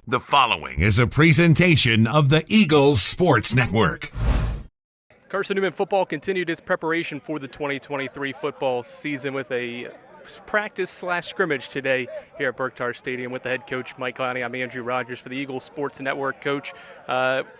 The following is a presentation of the Eagles Sports Network. Carson-Newman Football continued its preparation for the 2023 football season with a practice/scrimmage today here at Berktar Stadium with the head coach, Mike Clowney. I'm Andrew Rogers for the Eagles Sports Network. Coach,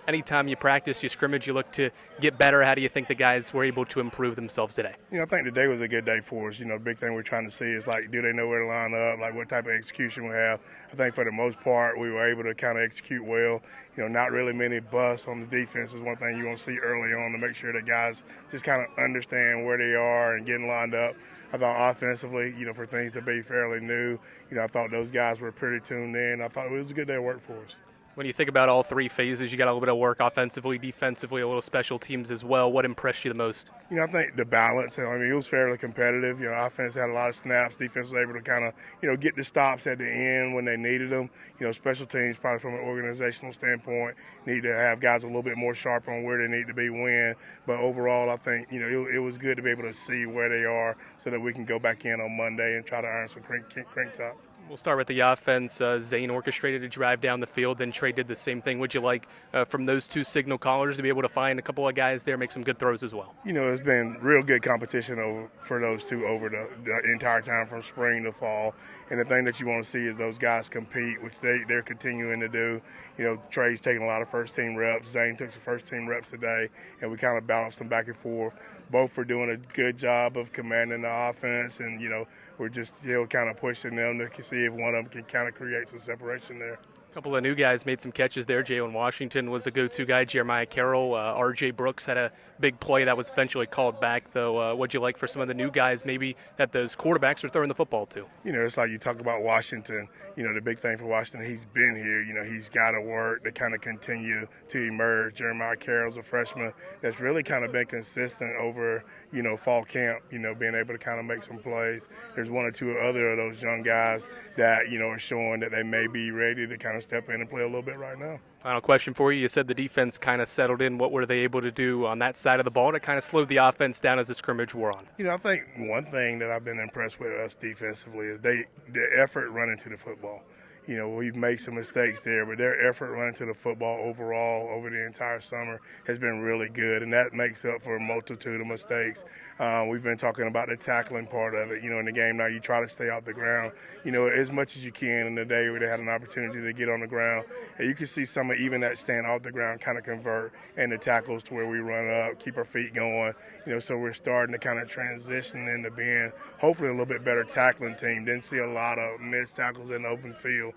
anytime you practice, you scrimmage, you look to get better. How do you think the guys were able to improve themselves today? I think today was a good day for us. The big thing we're trying to see is, do they know where to line up, what type of execution we have. I think for the most part, we were able to kind of execute well. Not really many busts on the defense is one thing you want to see early on to make sure that guys just kind of understand where they are and getting lined up. I thought offensively, for things to be fairly new, I thought those guys were pretty tuned in. I thought it was a good day of work for us. When you think about all three phases, you got a little bit of work offensively, defensively, a little special teams as well. What impressed you the most? I think the balance. It was fairly competitive. Offense had a lot of snaps. Defense was able to kind of, get the stops at the end when they needed them. Special teams, probably from an organizational standpoint, need to have guys a little bit more sharp on where they need to be when. But overall, I think, it was good to be able to see where they are so that we can go back in on Monday and try to earn some crank top. We'll start with the offense. Zane orchestrated a drive down the field, then Trey did the same thing. Would you like from those two signal callers to be able to find a couple of guys there, make some good throws as well? It's been real good competition for those two over the entire time from spring to fall. And the thing that you want to see is those guys compete, which they're continuing to do. Trey's taking a lot of first-team reps. Zane took some first-team reps today, and we kind of balanced them back and forth. Both are doing a good job of commanding the offense, and, we're just kind of pushing them to see if one of them can kind of create some separation there. A couple of new guys made some catches there. Jalen Washington was a go-to guy. Jeremiah Carroll, R.J. Brooks had a big play that was eventually called back, though. What'd you like for some of the new guys maybe that those quarterbacks are throwing the football to? It's like you talk about Washington. The big thing for Washington, he's been here. He's got to work to kind of continue to emerge. Jeremiah Carroll's a freshman that's really kind of been consistent over, fall camp, being able to kind of make some plays. There's one or two other of those young guys that, are showing that they may be ready to kind of step in and play a little bit right now. Final question for you. You said the defense kind of settled in. What were they able to do on that side of the ball to kind of slow the offense down as the scrimmage wore on? I think one thing that I've been impressed with us defensively is the effort running to the football. We've made some mistakes there, but their effort running to the football overall over the entire summer has been really good, and that makes up for a multitude of mistakes. We've been talking about the tackling part of it. In the game now, you try to stay off the ground, as much as you can in the day where they had an opportunity to get on the ground. And you can see some of even that stand off the ground kind of convert and the tackles to where we run up, keep our feet going. So we're starting to kind of transition into being hopefully a little bit better tackling team. Didn't see a lot of missed tackles in the open field.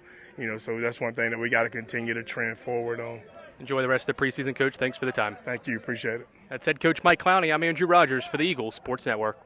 So that's one thing that we got to continue to trend forward on. Enjoy the rest of the preseason, Coach. Thanks for the time. Thank you. Appreciate it. That's head coach Mike Clowney. I'm Andrew Rogers for the Eagles Sports Network.